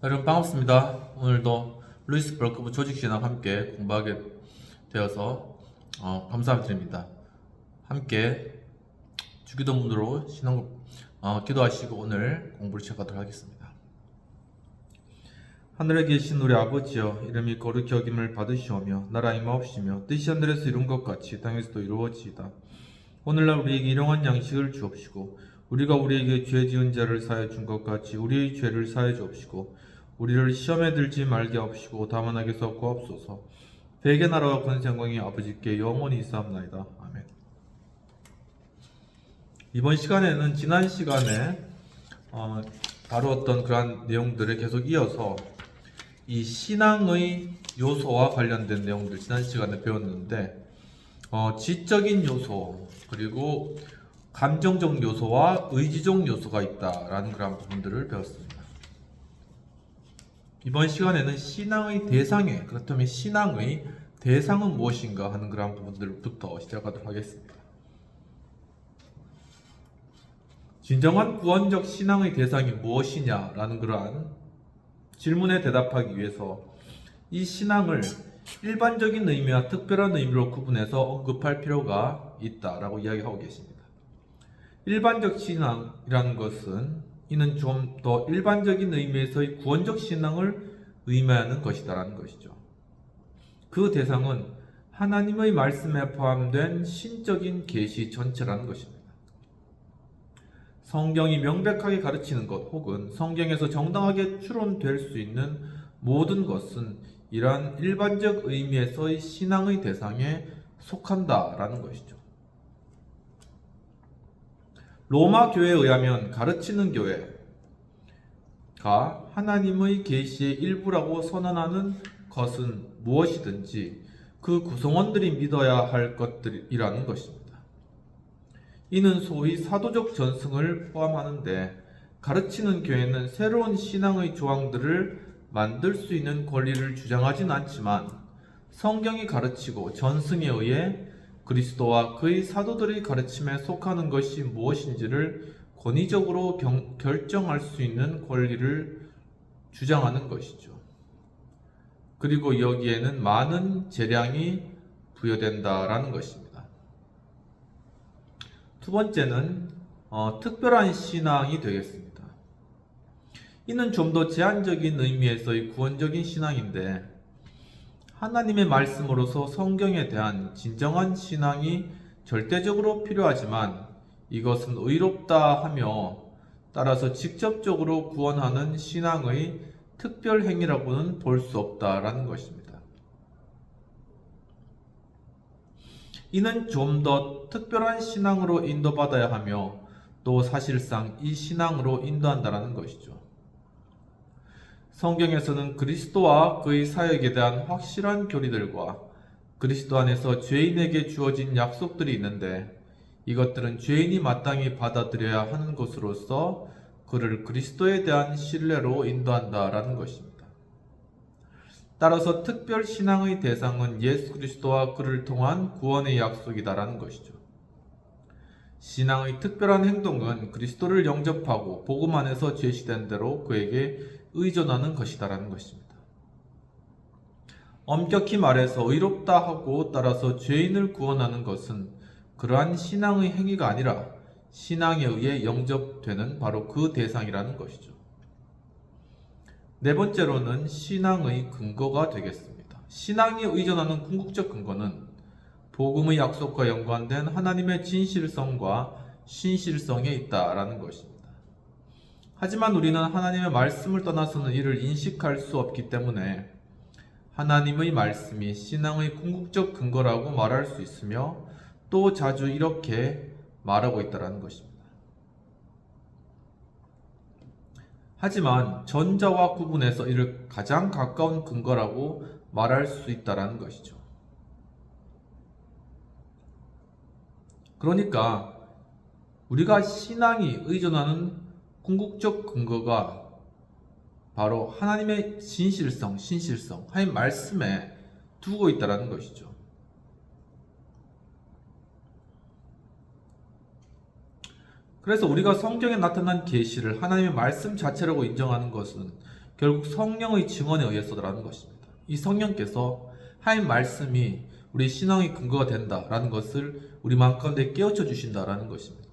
여러분 반갑습니다. 오늘도 루이스 벌크부 조직신학 함께 공부하게 되어서 감사드립니다. 함께 주기도문으로 신앙 기도하시고 오늘 공부를 시작하도록 하겠습니다. 하늘에 계신 우리 아버지여, 이름이 거룩히 여김을 받으시오며 나라 임하옵시며 뜻이 하늘에서 이룬 것 같이 땅에서도 이루어지이다. 오늘날 우리에게 일용할 양식을 주옵시고 우리가 우리에게 죄 지은 자를 사하여 준 것 같이 우리의 죄를 사하여 주옵시고 우리를 시험에 들지 말게 하옵시고 다만 악에서 구하옵소서. 백의 나라와 권세 영광이 아버지께 영원히 있사옵나이다. 아멘. 이번 시간에는 지난 시간에 다루었던 그러한 내용들을 계속 이어서 이 신앙의 요소와 관련된 내용들 지난 시간에 배웠는데 지적인 요소 그리고 감정적 요소와 의지적 요소가 있다라는 그런 부분들을 배웠습니다. 이번 시간에는 신앙의 대상에, 그렇다면 신앙의 대상은 무엇인가 하는 그런 부분들부터 시작하도록 하겠습니다. 진정한 구원적 신앙의 대상이 무엇이냐라는 그러한 질문에 대답하기 위해서 이 신앙을 일반적인 의미와 특별한 의미로 구분해서 언급할 필요가 있다라고 이야기하고 계십니다. 일반적 신앙이라는 것은 이는 좀 더 일반적인 의미에서의 구원적 신앙을 의미하는 것이다라는 것이죠. 그 대상은 하나님의 말씀에 포함된 신적인 계시 전체라는 것입니다. 성경이 명백하게 가르치는 것 혹은 성경에서 정당하게 추론될 수 있는 모든 것은 이러한 일반적 의미에서의 신앙의 대상에 속한다라는 것이죠. 로마 교회에 의하면 가르치는 교회가 하나님의 계시의 일부라고 선언하는 것은 무엇이든지 그 구성원들이 믿어야 할 것들이라는 것입니다. 이는 소위 사도적 전승을 포함하는데 가르치는 교회는 새로운 신앙의 조항들을 만들 수 있는 권리를 주장하진 않지만 성경이 가르치고 전승에 의해 그리스도와 그의 사도들의 가르침에 속하는 것이 무엇인지를 권위적으로 결정할 수 있는 권리를 주장하는 것이죠. 그리고 여기에는 많은 재량이 부여된다라는 것입니다. 두 번째는 특별한 신앙이 되겠습니다. 이는 좀 더 제한적인 의미에서의 구원적인 신앙인데 하나님의 말씀으로서 성경에 대한 진정한 신앙이 절대적으로 필요하지만 이것은 의롭다 하며 따라서 직접적으로 구원하는 신앙의 특별 행위라고는 볼 수 없다라는 것입니다. 이는 좀 더 특별한 신앙으로 인도받아야 하며 또 사실상 이 신앙으로 인도한다라는 것이죠. 성경에서는 그리스도와 그의 사역에 대한 확실한 교리들과 그리스도 안에서 죄인에게 주어진 약속들이 있는데 이것들은 죄인이 마땅히 받아들여야 하는 것으로서 그를 그리스도에 대한 신뢰로 인도한다라는 것입니다. 따라서 특별 신앙의 대상은 예수 그리스도와 그를 통한 구원의 약속이다라는 것이죠. 신앙의 특별한 행동은 그리스도를 영접하고 복음 안에서 제시된 대로 그에게 의존하는 것이다라는 것입니다. 엄격히 말해서 의롭다 하고 따라서 죄인을 구원하는 것은 그러한 신앙의 행위가 아니라 신앙에 의해 영접되는 바로 그 대상이라는 것이죠. 네 번째로는 신앙의 근거가 되겠습니다. 신앙이 의존하는 궁극적 근거는 복음의 약속과 연관된 하나님의 진실성과 신실성에 있다라는 것입니다. 하지만 우리는 하나님의 말씀을 떠나서는 이를 인식할 수 없기 때문에 하나님의 말씀이 신앙의 궁극적 근거라고 말할 수 있으며 또 자주 이렇게 말하고 있다는 것입니다. 하지만 전자와 구분해서 이를 가장 가까운 근거라고 말할 수 있다는 것이죠. 그러니까 우리가 신앙이 의존하는 궁극적 근거가 바로 하나님의 진실성, 신실성, 하나님 말씀에 두고 있다는 것이죠. 그래서 우리가 성경에 나타난 계시를 하나님의 말씀 자체라고 인정하는 것은 결국 성령의 증언에 의해서라는 것입니다. 이 성령께서 하나님 말씀이 우리 신앙의 근거가 된다라는 것을 우리 마음 가운데 깨우쳐 주신다라는 것입니다.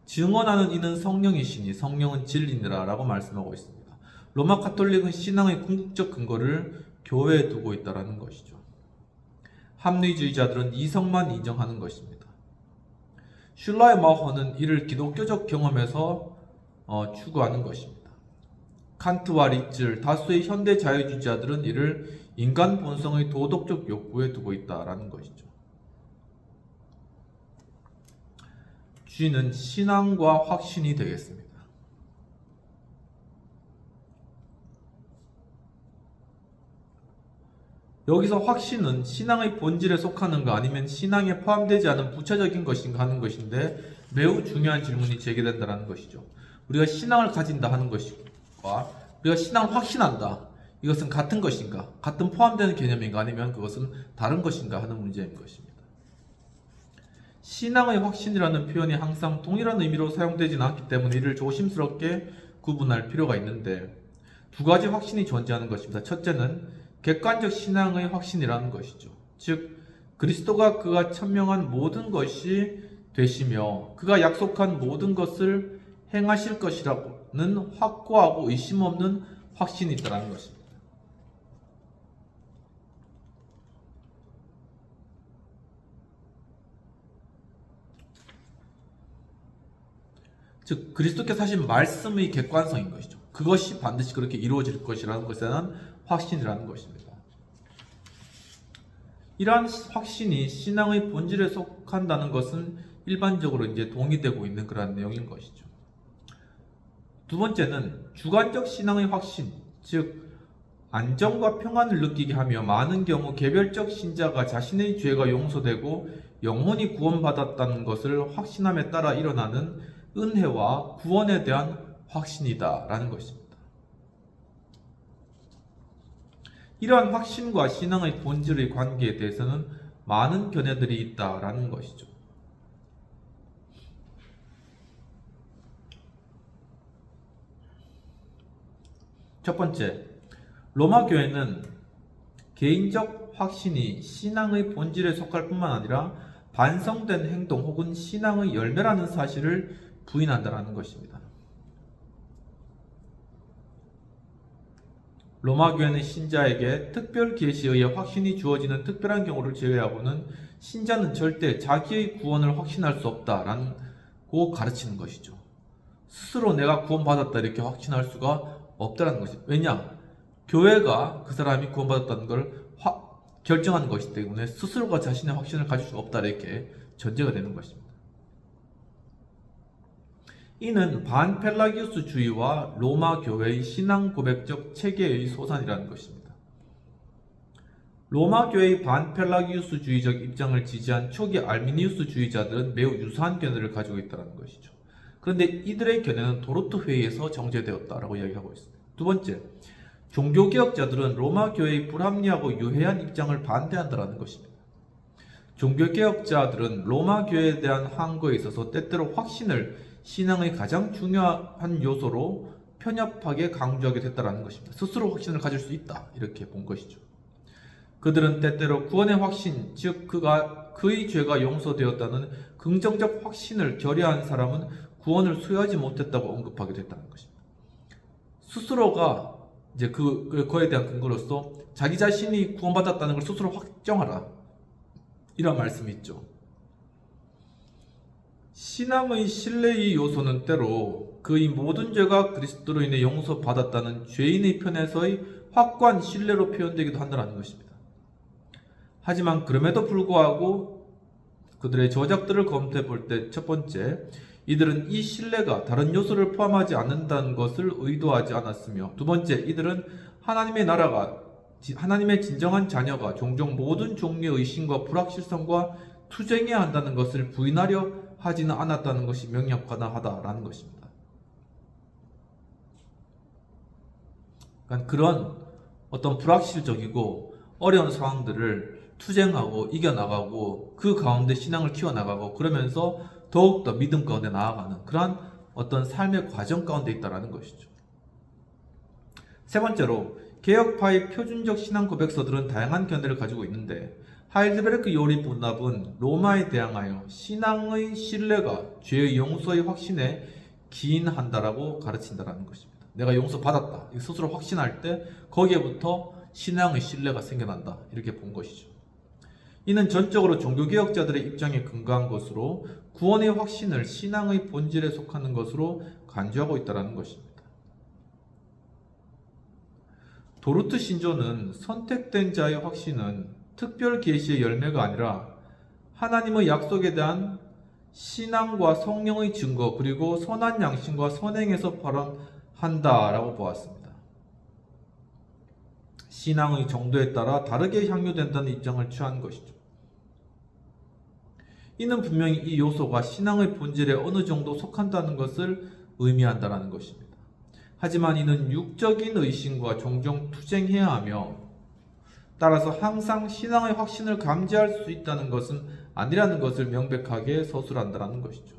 증언하는 이는 성령이시니 성령은 진리니라 라고 말씀하고 있습니다. 로마 가톨릭은 신앙의 궁극적 근거를 교회에 두고 있다는 것이죠. 합리주의자들은 이성만 인정하는 것입니다. 슐라이마허는 이를 기독교적 경험에서 추구하는 것입니다. 칸트와 리츠, 다수의 현대 자유주의자들은 이를 인간 본성의 도덕적 욕구에 두고 있다는 것이죠. G는 신앙과 확신이 되겠습니다. 여기서 확신은 신앙의 본질에 속하는가 아니면 신앙에 포함되지 않은 부차적인 것인가 하는 것인데 매우 중요한 질문이 제기된다는 것이죠. 우리가 신앙을 가진다 하는 것과 우리가 신앙을 확신한다, 이것은 같은 것인가, 같은 포함되는 개념인가 아니면 그것은 다른 것인가 하는 문제인 것입니다. 신앙의 확신이라는 표현이 항상 동일한 의미로 사용되지는 않기 때문에 이를 조심스럽게 구분할 필요가 있는데 두 가지 확신이 존재하는 것입니다. 첫째는 객관적 신앙의 확신이라는 것이죠. 즉 그리스도가 그가 천명한 모든 것이 되시며 그가 약속한 모든 것을 행하실 것이라는 확고하고 의심 없는 확신이 있다는 것입니다. 즉 그리스도께서 하신 말씀의 객관성인 것이죠. 그것이 반드시 그렇게 이루어질 것이라는 것에 대한 확신이라는 것입니다. 이러한 확신이 신앙의 본질에 속한다는 것은 일반적으로 이제 동의되고 있는 그러한 내용인 것이죠. 두 번째는 주관적 신앙의 확신, 즉 안정과 평안을 느끼게 하며 많은 경우 개별적 신자가 자신의 죄가 용서되고 영혼이 구원받았다는 것을 확신함에 따라 일어나는 은혜와 구원에 대한 확신이다라는 것입니다. 이러한 확신과 신앙의 본질의 관계에 대해서는 많은 견해들이 있다라는 것이죠. 첫 번째, 로마 교회는 개인적 확신이 신앙의 본질에 속할 뿐만 아니라 반성된 행동 혹은 신앙의 열매라는 사실을 부인한다는 것입니다. 로마 교회는 신자에게 특별 계시에 의해 확신이 주어지는 특별한 경우를 제외하고는 신자는 절대 자기의 구원을 확신할 수 없다라고 가르치는 것이죠. 스스로 내가 구원받았다 이렇게 확신할 수가 없다는 것이죠. 왜냐? 교회가 그 사람이 구원받았다는 걸 결정하는 것이기 때문에 스스로가 자신의 확신을 가질 수 없다 이렇게 전제가 되는 것입니다. 이는 반펠라기우스주의와 로마 교회의 신앙 고백적 체계의 소산이라는 것입니다. 로마 교회의 반펠라기우스주의적 입장을 지지한 초기 알미니우스주의자들은 매우 유사한 견해를 가지고 있다는 것이죠. 그런데 이들의 견해는 도르트 회의에서 정제되었다라고 이야기하고 있습니다. 두 번째, 종교개혁자들은 로마 교회의 불합리하고 유해한 입장을 반대한다는 것입니다. 종교개혁자들은 로마 교회에 대한 항거에 있어서 때때로 확신을 신앙의 가장 중요한 요소로 편협하게 강조하게 됐다는 것입니다. 스스로 확신을 가질 수 있다 이렇게 본 것이죠. 그들은 때때로 구원의 확신, 즉 그의 죄가 용서되었다는 긍정적 확신을 결여한 사람은 구원을 수여하지 못했다고 언급하게 됐다는 것입니다. 스스로가 이제 그거에 대한 근거로서 자기 자신이 구원받았다는 걸 스스로 확정하라 이런 말씀이 있죠. 신앙의 신뢰의 요소는 때로 그의 모든 죄가 그리스도로 인해 용서받았다는 죄인의 편에서의 확고한 신뢰로 표현되기도 한다는 것입니다. 하지만 그럼에도 불구하고 그들의 저작들을 검토해 볼 때 첫 번째, 이들은 이 신뢰가 다른 요소를 포함하지 않는다는 것을 의도하지 않았으며 두 번째, 이들은 하나님의 진정한 자녀가 종종 모든 종류의 의심과 불확실성과 투쟁해야 한다는 것을 부인하려 하지는 않았다는 것이 명확하다라는 것입니다. 그러니까 그런 어떤 불확실적이고 어려운 상황들을 투쟁하고 이겨나가고 그 가운데 신앙을 키워나가고 그러면서 더욱더 믿음 가운데 나아가는 그러한 어떤 삶의 과정 가운데 있다는 것이죠. 세 번째로 개혁파의 표준적 신앙 고백서들은 다양한 견해를 가지고 있는데 하이델베르크 요리 문답은 로마에 대항하여 신앙의 신뢰가 죄의 용서의 확신에 기인한다라고 가르친다는 것입니다. 내가 용서받았다 스스로 확신할 때 거기에부터 신앙의 신뢰가 생겨난다 이렇게 본 것이죠. 이는 전적으로 종교개혁자들의 입장에 근거한 것으로 구원의 확신을 신앙의 본질에 속하는 것으로 간주하고 있다는 것입니다. 도르트 신조는 선택된 자의 확신은 특별 계시의 열매가 아니라 하나님의 약속에 대한 신앙과 성령의 증거 그리고 선한 양심과 선행에서 발현한다라고 보았습니다. 신앙의 정도에 따라 다르게 향유된다는 입장을 취한 것이죠. 이는 분명히 이 요소가 신앙의 본질에 어느 정도 속한다는 것을 의미한다는 것입니다. 하지만 이는 육적인 의심과 종종 투쟁해야 하며 따라서 항상 신앙의 확신을 감지할 수 있다는 것은 아니라는 것을 명백하게 서술한다는 것이죠.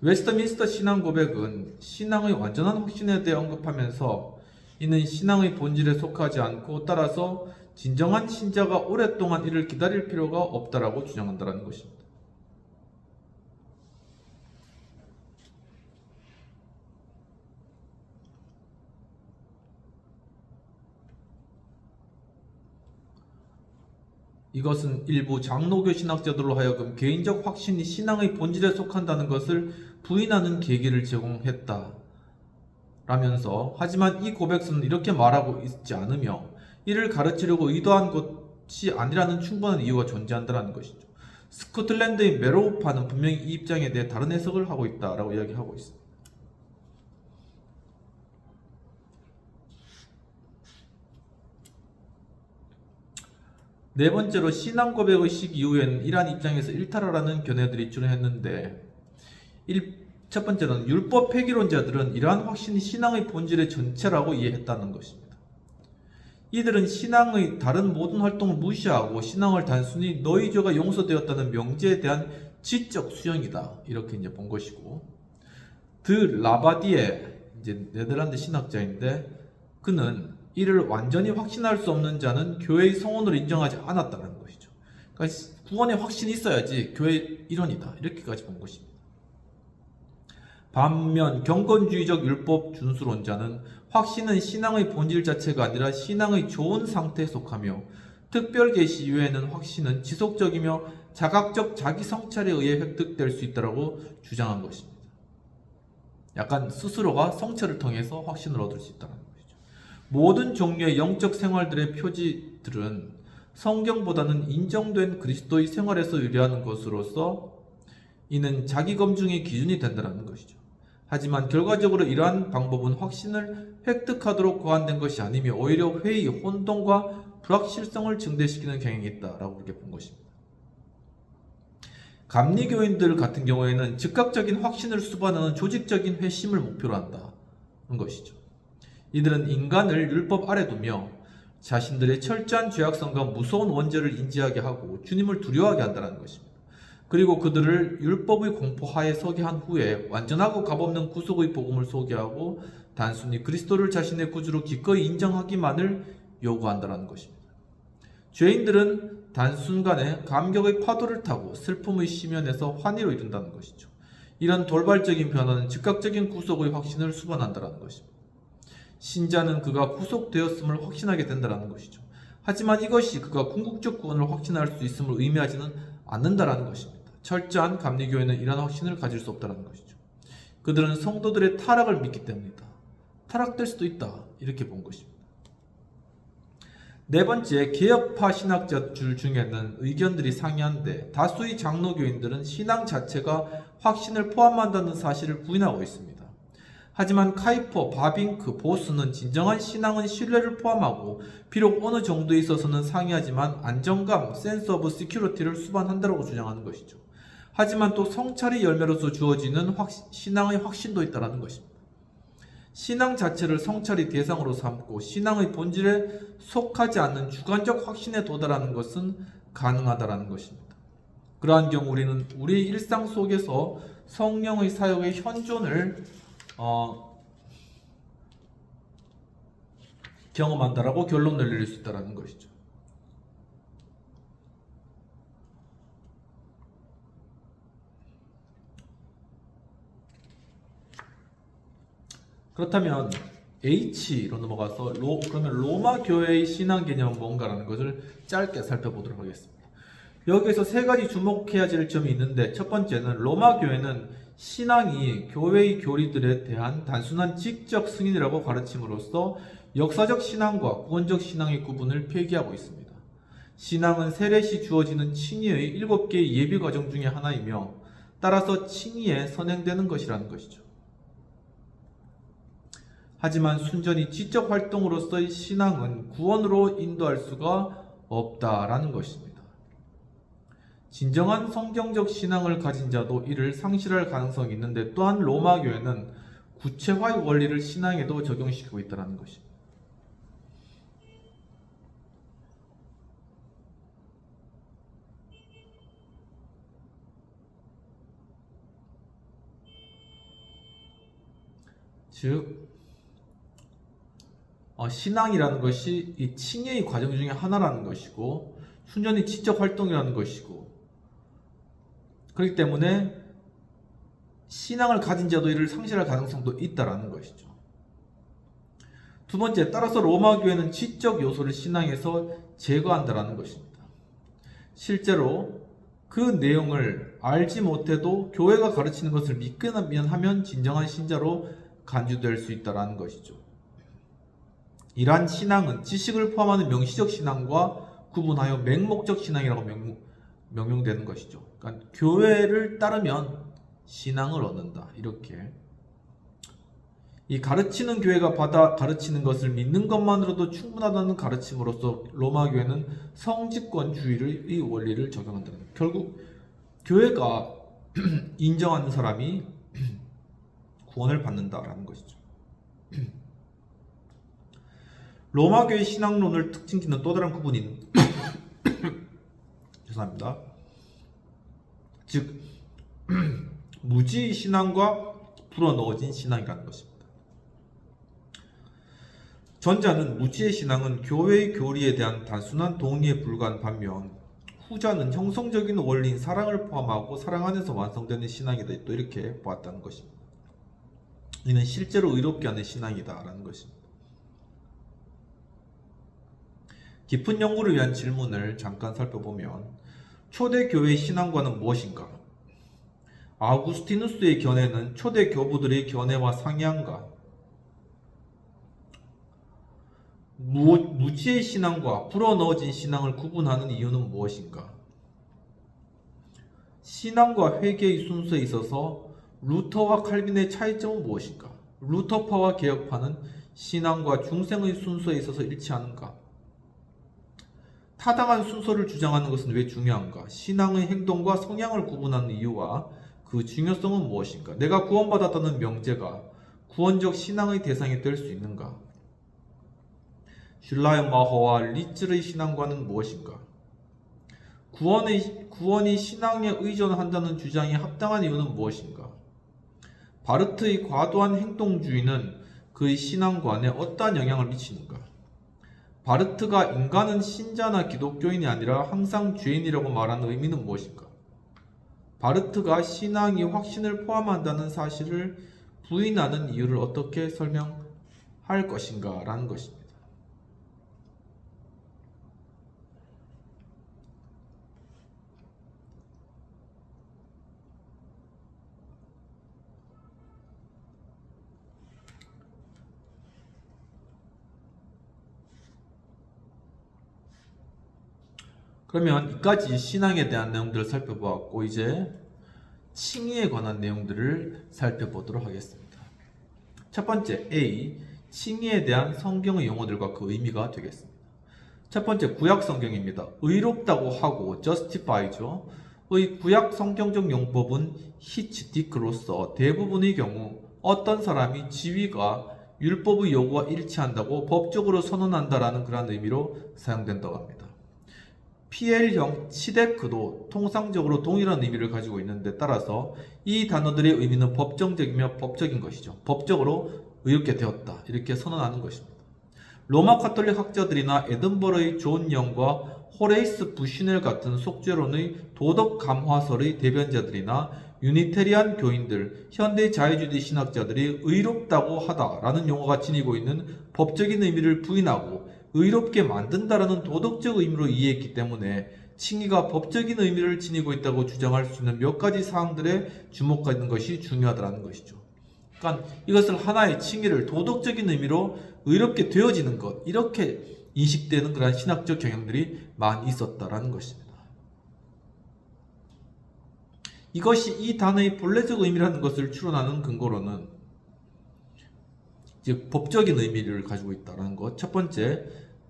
웨스트민스터 신앙 고백은 신앙의 완전한 확신에 대해 언급하면서 이는 신앙의 본질에 속하지 않고 따라서 진정한 신자가 오랫동안 이를 기다릴 필요가 없다라고 주장한다는 것입니다. 이것은 일부 장로교 신학자들로 하여금 개인적 확신이 신앙의 본질에 속한다는 것을 부인하는 계기를 제공했다 라면서 하지만 이 고백서는 이렇게 말하고 있지 않으며 이를 가르치려고 의도한 것이 아니라는 충분한 이유가 존재한다는 것이죠. 스코틀랜드의 메로우파는 분명히 이 입장에 대해 다른 해석을 하고 있다라고 이야기하고 있습니다. 네 번째로 신앙 고백의 시기 이후에는 이러한 입장에서 일탈하라는 견해들이 출현했는데 첫 번째는 율법 폐기론자들은 이러한 확신이 신앙의 본질의 전체라고 이해했다는 것입니다. 이들은 신앙의 다른 모든 활동을 무시하고 신앙을 단순히 너희 죄가 용서되었다는 명제에 대한 지적 수용이다 이렇게 이제 본 것이고 드 라바디에 이제 네덜란드 신학자인데 그는 이를 완전히 확신할 수 없는 자는 교회의 성원을 인정하지 않았다는 것이죠. 그러니까 구원의 확신이 있어야지 교회 일원이다 이렇게까지 본 것입니다. 반면 경건주의적 율법 준수론자는 확신은 신앙의 본질 자체가 아니라 신앙의 좋은 상태에 속하며 특별 계시 이외에는 확신은 지속적이며 자각적 자기 성찰에 의해 획득될 수 있다고 주장한 것입니다. 약간 스스로가 성찰을 통해서 확신을 얻을 수 있다는 것이죠. 모든 종류의 영적 생활들의 표지들은 성경보다는 인정된 그리스도의 생활에서 유래하는 것으로서 이는 자기 검증의 기준이 된다는 것이죠. 하지만 결과적으로 이러한 방법은 확신을 획득하도록 고안된 것이 아니며 오히려 회의, 혼동과 불확실성을 증대시키는 경향이 있다라고 그렇게 본 것입니다. 감리교인들 같은 경우에는 즉각적인 확신을 수반하는 조직적인 회심을 목표로 한다는 것이죠. 이들은 인간을 율법 아래 두며 자신들의 철저한 죄악성과 무서운 원죄를 인지하게 하고 주님을 두려워하게 한다는 것입니다. 그리고 그들을 율법의 공포하에 서게 한 후에 완전하고 값없는 구속의 복음을 소개하고 단순히 그리스도를 자신의 구주로 기꺼이 인정하기만을 요구한다는 것입니다. 죄인들은 단순간에 감격의 파도를 타고 슬픔의 심연에서 환희로 이른다는 것이죠. 이런 돌발적인 변화는 즉각적인 구속의 확신을 수반한다는 것입니다. 신자는 그가 구속되었음을 확신하게 된다는 것이죠. 하지만 이것이 그가 궁극적 구원을 확신할 수 있음을 의미하지는 않는다는 것입니다. 철저한 감리교회는 이러한 확신을 가질 수 없다는 것이죠. 그들은 성도들의 타락을 믿기 때문이다. 타락될 수도 있다. 이렇게 본 것입니다. 네 번째, 개혁파 신학자들 중에는 의견들이 상이한데 다수의 장로교인들은 신앙 자체가 확신을 포함한다는 사실을 부인하고 있습니다. 하지만 카이퍼, 바빙크, 보스는 진정한 신앙은 신뢰를 포함하고 비록 어느 정도에 있어서는 상이하지만 안정감, 센스 오브 시큐리티를 수반한다고 주장하는 것이죠. 하지만 또 성찰의 열매로서 주어지는 신앙의 확신도 있다는 것입니다. 신앙 자체를 성찰의 대상으로 삼고 신앙의 본질에 속하지 않는 주관적 확신에 도달하는 것은 가능하다는 것입니다. 그러한 경우 우리는 우리의 일상 속에서 성령의 사역의 현존을 경험한다라고 결론을 내릴 수 있다는 것이죠. 그렇다면 H로 넘어가서 그러면 로마 교회의 신앙 개념은 뭔가라는 것을 짧게 살펴보도록 하겠습니다. 여기에서 세 가지 주목해야 될 점이 있는데, 첫 번째는 로마 교회는 신앙이 교회의 교리들에 대한 단순한 지적 승인이라고 가르침으로써 역사적 신앙과 구원적 신앙의 구분을 폐기하고 있습니다. 신앙은 세례시 주어지는 칭의의 7개의 예비 과정 중에 하나이며 따라서 칭의에 선행되는 것이라는 것이죠. 하지만 순전히 지적 활동으로서의 신앙은 구원으로 인도할 수가 없다라는 것입니다. 진정한 성경적 신앙을 가진 자도 이를 상실할 가능성이 있는데, 또한 로마 교회는 구체화의 원리를 신앙에도 적용시키고 있다는 것입니다. 즉 신앙이라는 것이 이 칭의의 과정 중에 하나라는 것이고, 순전히 지적 활동이라는 것이고, 그렇기 때문에 신앙을 가진 자도 이를 상실할 가능성도 있다라는 것이죠. 두 번째, 따라서 로마 교회는 지적 요소를 신앙에서 제거한다라는 것입니다. 실제로 그 내용을 알지 못해도 교회가 가르치는 것을 믿기만 하면 진정한 신자로 간주될 수 있다라는 것이죠. 이러한 신앙은 지식을 포함하는 명시적 신앙과 구분하여 맹목적 신앙이라고 명명되는 것이죠. 그러니까 교회를 따르면 신앙을 얻는다. 이렇게 이 가르치는 교회가 받아 가르치는 것을 믿는 것만으로도 충분하다는 가르침으로써 로마 교회는 성직권주의의 원리를 적용한다는 거예요. 결국 교회가 인정하는 사람이 구원을 받는다라는 것이죠. 로마 교회 신앙론을 특징짓는 또 다른 구분인 죄송합니다. 즉 무지 신앙과 불어넣어진 신앙이라는 것입니다. 전자는 무지의 신앙은 교회의 교리에 대한 단순한 동의에 불과한 반면, 후자는 형성적인 원리인 사랑을 포함하고 사랑 안에서 완성되는 신앙이다. 또 이렇게 보았다는 것입니다. 이는 실제로 의롭게 하는 신앙이다라는 것입니다. 깊은 연구를 위한 질문을 잠깐 살펴보면, 초대교회의 신앙과는 무엇인가? 아우구스티누스의 견해는 초대 교부들의 견해와 상이한가? 무지의 신앙과 불어넣어진 신앙을 구분하는 이유는 무엇인가? 신앙과 회개의 순서에 있어서 루터와 칼빈의 차이점은 무엇인가? 루터파와 개혁파는 신앙과 중생의 순서에 있어서 일치하는가? 타당한 순서를 주장하는 것은 왜 중요한가? 신앙의 행동과 성향을 구분하는 이유와 그 중요성은 무엇인가? 내가 구원받았다는 명제가 구원적 신앙의 대상이 될 수 있는가? 슐라이마허와 리츠의 신앙과는 무엇인가? 구원이 신앙에 의존한다는 주장이 합당한 이유는 무엇인가? 바르트의 과도한 행동주의는 그의 신앙관에 어떠한 영향을 미치는가? 바르트가 인간은 신자나 기독교인이 아니라 항상 죄인이라고 말하는 의미는 무엇인가? 바르트가 신앙이 확신을 포함한다는 사실을 부인하는 이유를 어떻게 설명할 것인가? 라는 것입니다. 그러면 이까지 신앙에 대한 내용들을 살펴보았고, 이제 칭의에 관한 내용들을 살펴보도록 하겠습니다. 첫 번째, A. 칭의에 대한 성경의 용어들과 그 의미가 되겠습니다. 첫 번째, 구약 성경입니다. 의롭다고 하고 justify죠. 의 구약 성경적 용법은 히치디크로서 대부분의 경우 어떤 사람이 지위가 율법의 요구와 일치한다고 법적으로 선언한다라는 그런 의미로 사용된다고 합니다. PL형 치데크도 통상적으로 동일한 의미를 가지고 있는데 따라서 이 단어들의 의미는 법정적이며 법적인 것이죠. 법적으로 의롭게 되었다. 이렇게 선언하는 것입니다. 로마 가톨릭 학자들이나 에든버러의 존 영과 호레이스 부시넬 같은 속죄론의 도덕 감화설의 대변자들이나 유니테리안 교인들, 현대 자유주의 신학자들이 의롭다고 하다라는 용어가 지니고 있는 법적인 의미를 부인하고 의롭게 만든다라는 도덕적 의미로 이해했기 때문에 칭의가 법적인 의미를 지니고 있다고 주장할 수 있는 몇 가지 사항들에 주목하는 것이 중요하다는 것이죠. 그러니까 이것을 하나의 칭의를 도덕적인 의미로 의롭게 되어지는 것, 이렇게 인식되는 그런 신학적 경향들이 많이 있었다라는 것입니다. 이것이 이 단어의 본래적 의미라는 것을 추론하는 근거로는 즉 법적인 의미를 가지고 있다는 것. 첫 번째,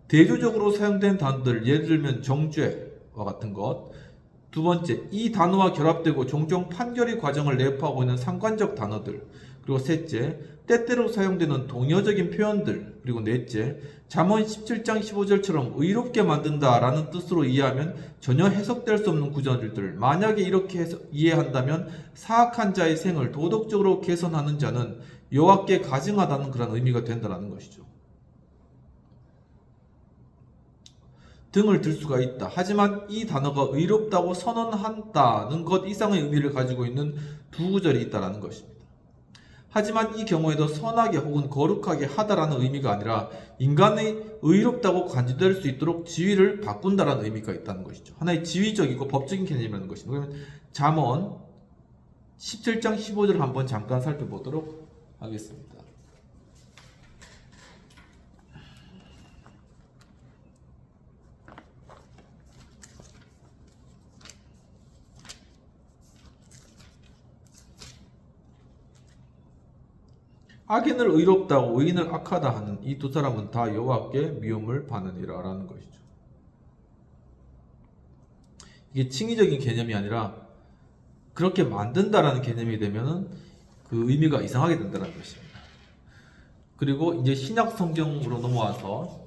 대조적으로 사용된 단어들, 예를 들면 정죄와 같은 것. 두 번째, 이 단어와 결합되고 종종 판결의 과정을 내포하고 있는 상관적 단어들. 그리고 셋째, 때때로 사용되는 동요적인 표현들. 그리고 넷째, 잠언 17장 15절처럼 의롭게 만든다라는 뜻으로 이해하면 전혀 해석될 수 없는 구절들. 만약에 이렇게 이해한다면 사악한 자의 생을 도덕적으로 개선하는 자는 여호와께 가증하다는 그런 의미가 된다는 것이죠. 등을 들 수가 있다. 하지만 이 단어가 의롭다고 선언한다는 것 이상의 의미를 가지고 있는 두 구절이 있다는 것입니다. 하지만 이 경우에도 선하게 혹은 거룩하게 하다라는 의미가 아니라 인간의 의롭다고 간주될 수 있도록 지위를 바꾼다라는 의미가 있다는 것이죠. 하나의 지위적이고 법적인 개념이라는 것입니다. 그러면 잠언 17장 15절을 한번 잠깐 살펴보도록 하겠습니다. 악인을 의롭다고 의인을 악하다 하는 이 두 사람은 다 여호와께 미움을 받느니라 라는 것이죠. 이게 칭의적인 개념이 아니라 그렇게 만든다라는 개념이 되면은 그 의미가 이상하게 된다는 것입니다. 그리고 이제 신약 성경으로 넘어와서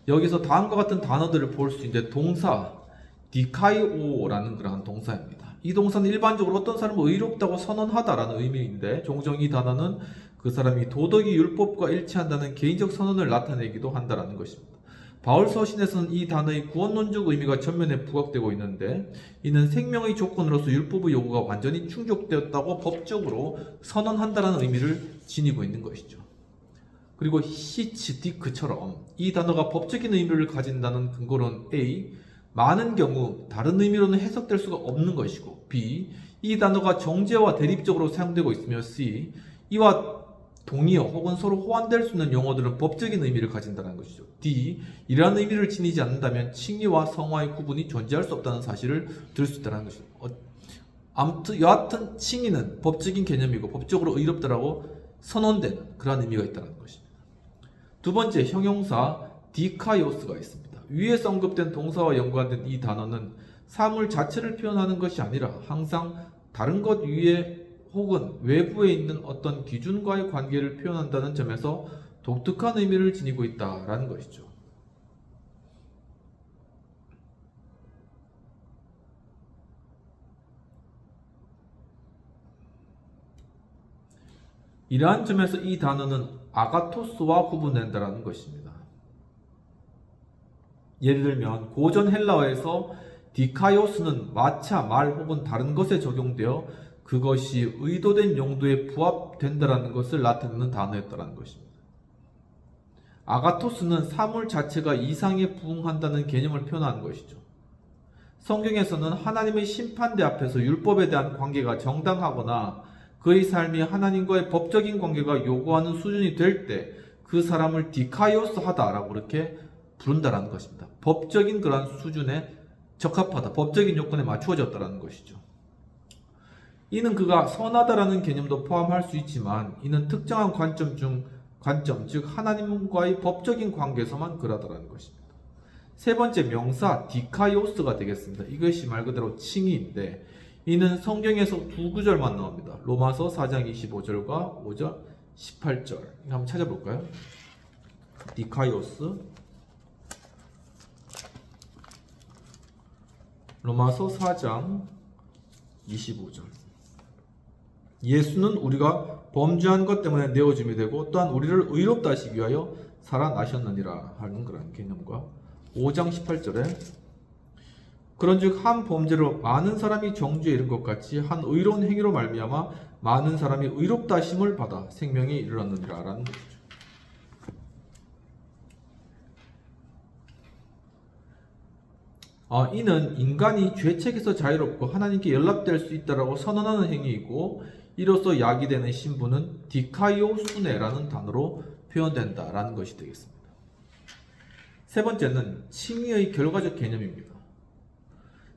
여기서 다음과 같은 단어들을 볼 수 있는데 동사 디카이오라는 그러한 동사입니다. 이 동사는 일반적으로 어떤 사람을 의롭다고 선언하다라는 의미인데 종종 이 단어는 그 사람이 도덕이 율법과 일치한다는 개인적 선언을 나타내기도 한다는 것입니다. 바울 서신에서는 이 단어의 구원론적 의미가 전면에 부각되고 있는데 이는 생명의 조건으로서 율법의 요구가 완전히 충족되었다고 법적으로 선언한다는 의미를 지니고 있는 것이죠. 그리고 히치디크처럼 이 단어가 법적인 의미를 가진다는 근거로는 A. 많은 경우 다른 의미로는 해석될 수가 없는 것이고 B. 이 단어가 정죄와 대립적으로 사용되고 있으며 C. 이와 동의어 혹은 서로 호환될 수 있는 용어들은 법적인 의미를 가진다는 것이죠. D. 이러한 의미를 지니지 않는다면 칭의와 성화의 구분이 존재할 수 없다는 사실을 들 수 있다는 것이죠. 아무튼 여하튼 칭의는 법적인 개념이고 법적으로 의롭다라고 선언된 그러한 의미가 있다는 것입니다. 두 번째, 형용사 디카이오스가 있습니다. 위에서 언급된 동사와 연관된 이 단어는 사물 자체를 표현하는 것이 아니라 항상 다른 것 위에 혹은 외부에 있는 어떤 기준과의 관계를 표현한다는 점에서 독특한 의미를 지니고 있다라는 것이죠. 이러한 점에서 이 단어는 아가토스와 구분된다는 것입니다. 예를 들면 고전 헬라어에서 디카이오스는 마차, 말 혹은 다른 것에 적용되어 그것이 의도된 용도에 부합된다는 것을 나타내는 단어였다는 것입니다. 아가토스는 사물 자체가 이상에 부응한다는 개념을 표현하는 것이죠. 성경에서는 하나님의 심판대 앞에서 율법에 대한 관계가 정당하거나 그의 삶이 하나님과의 법적인 관계가 요구하는 수준이 될 때 그 사람을 디카이오스 하다라고 그렇게 부른다는 것입니다. 법적인 그러한 수준에 적합하다, 법적인 요건에 맞추어졌다는 것이죠. 이는 그가 선하다라는 개념도 포함할 수 있지만 이는 특정한 관점, 즉 하나님과의 법적인 관계에서만 그러하다는 것입니다. 세 번째, 명사 디카이오스가 되겠습니다. 이것이 말 그대로 칭의인데 이는 성경에서 두 구절만 나옵니다. 로마서 4장 25절과 5절 18절 한번 찾아볼까요? 디카이오스 로마서 4장 25절. 예수는 우리가 범죄한 것 때문에 내어짐이 되고 또한 우리를 의롭다 하시기 위하여 살아나셨느니라 하는 그런 개념과 5장 18절에 그런즉 한 범죄로 많은 사람이 정죄에 이른 것 같이 한 의로운 행위로 말미암아 많은 사람이 의롭다 하심을 받아 생명에 이르렀느니라 라는 것이죠. 이는 인간이 죄책에서 자유롭고 하나님께 연락될 수 있다라고 선언하는 행위이고 이로써 야기되는 신분은 디카이오 수네라는 단어로 표현된다라는 것이 되겠습니다. 세 번째는 칭의의 결과적 개념입니다.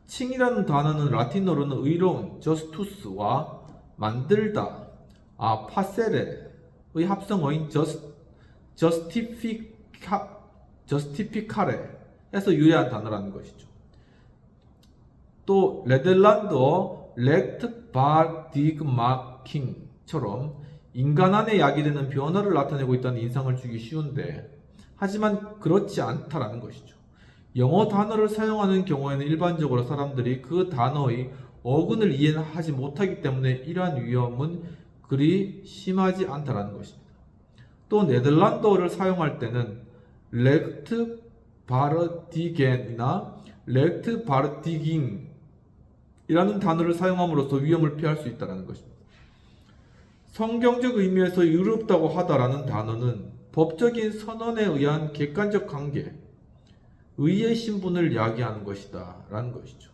칭이라는 단어는 라틴어로는 의로운 justus와 만들다, 파세레의 합성어인 justificare에서 유래한 단어라는 것이죠. 또 네덜란드어 rechtvaardigmaking처럼 인간 안에 야기되는 변화를 나타내고 있다는 인상을 주기 쉬운데 하지만 그렇지 않다라는 것이죠. 영어 단어를 사용하는 경우에는 일반적으로 사람들이 그 단어의 어근을 이해하지 못하기 때문에 이러한 위험은 그리 심하지 않다라는 것입니다. 또 네덜란드어를 사용할 때는 레크트바르디겐이나 레크트바르디깅 이라는 단어를 사용함으로써 위험을 피할 수 있다는 것입니다. 성경적 의미에서 의롭다고 하다라는 단어는 법적인 선언에 의한 객관적 관계, 의의 신분을 야기하는 것이다 라는 것이죠.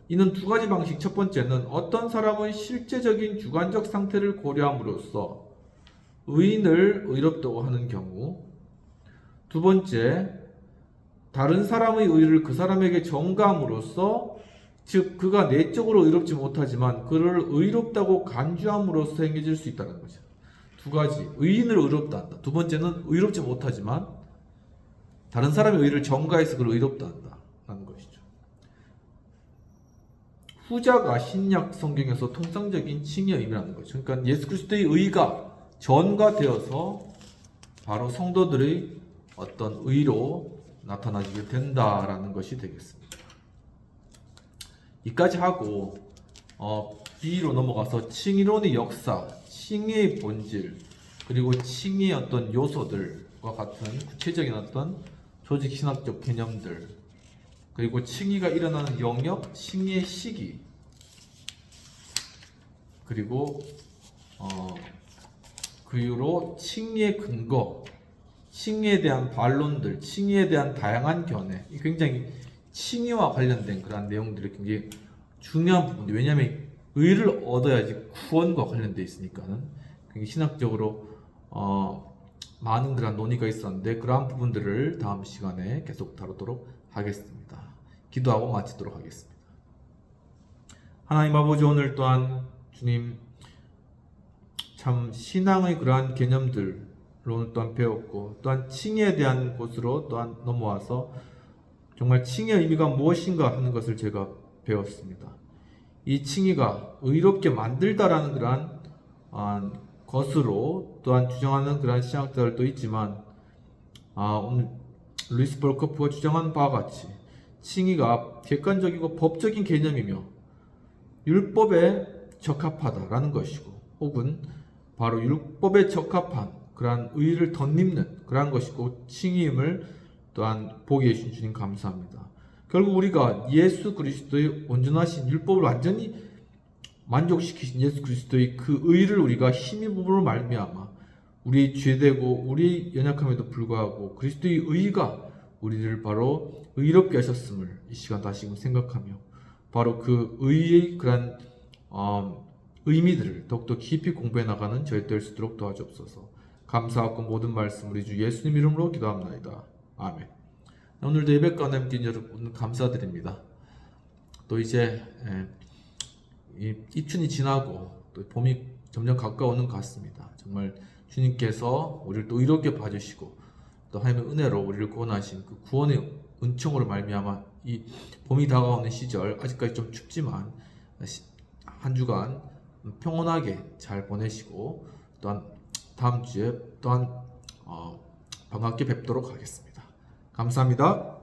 이는 두 가지 방식. 첫 번째는 어떤 사람의 실제적인 주관적 상태를 고려함으로써 의인을 의롭다고 하는 경우, 두 번째, 다른 사람의 의를 그 사람에게 전가함으로써 즉 그가 내적으로 의롭지 못하지만 그를 의롭다고 간주함으로써 행해질 수 있다는 거죠. 두 가지. 의인을 의롭다 한다. 두 번째는 의롭지 못하지만 다른 사람의 의를 전가해서 그를 의롭다 한다는 것이죠. 후자가 신약 성경에서 통상적인 칭의의 의미라는 거죠. 그러니까 예수 그리스도의 의가 전가되어서 바로 성도들의 어떤 의로 나타나게 된다라는 것이 되겠습니다. 이까지 하고 B로 넘어가서 칭의론의 역사, 칭의의 본질, 그리고 칭의의 어떤 요소들과 같은 구체적인 어떤 조직신학적 개념들, 그리고 칭의가 일어나는 영역, 칭의의 시기, 그리고 그 이후로 칭의의 근거, 칭의에 대한 반론들, 칭의에 대한 다양한 견해, 굉장히 칭의와 관련된 그런 내용들이 굉장히 중요한 부분인데, 왜냐하면 의를 얻어야지 구원과 관련되어 있으니까는 굉장히 신학적으로 많은 그런 논의가 있었는데 그러한 부분들을 다음 시간에 계속 다루도록 하겠습니다. 기도하고 마치도록 하겠습니다. 하나님 아버지, 오늘 또한 주님 참 신앙의 그러한 개념들 오늘 또한 배웠고, 또한 칭의에 대한 곳으로 또한 넘어와서 정말 칭의의 의미가 무엇인가 하는 것을 제가 배웠습니다. 이 칭의가 의롭게 만들다라는 그러한 것으로 또한 주장하는 그러한 신학자들도 있지만, 오늘 루이스 벌커프가 주장한 바와 같이 칭의가 객관적이고 법적인 개념이며 율법에 적합하다라는 것이고, 혹은 바로 율법에 적합한 그러한 의를 덧입는 그러한 것이고 칭의임을 또한 보게 해주신 주님 감사합니다. 결국 우리가 예수 그리스도의 온전하신 율법을 완전히 만족시키신 예수 그리스도의 그 의를 우리가 힘입음으로 말미암아 우리의 죄되고 우리의 연약함에도 불구하고 그리스도의 의가 우리를 바로 의롭게 하셨음을 이 시간 다시금 생각하며 바로 그 의의 그런 의미들을 더욱더 깊이 공부해 나가는 저희 될 수 있도록 도와주옵소서. 감사하고 모든 말씀 우리 주 예수님 이름으로 기도합나이다. 아멘. 오늘도 예배 가운데 함께 계신 여러분 감사드립니다. 또 이제 입춘이 지나고 또 봄이 점점 가까워오는 것 같습니다. 정말 주님께서 우리를 또 의롭게 봐주시고 또 하나님의 은혜로 우리를 구원하신 그 구원의 은총으로 말미암아 이 봄이 다가오는 시절, 아직까지 좀 춥지만 한 주간 평온하게 잘 보내시고 또한 다음 주에 또한 반갑게 뵙도록 하겠습니다. 감사합니다.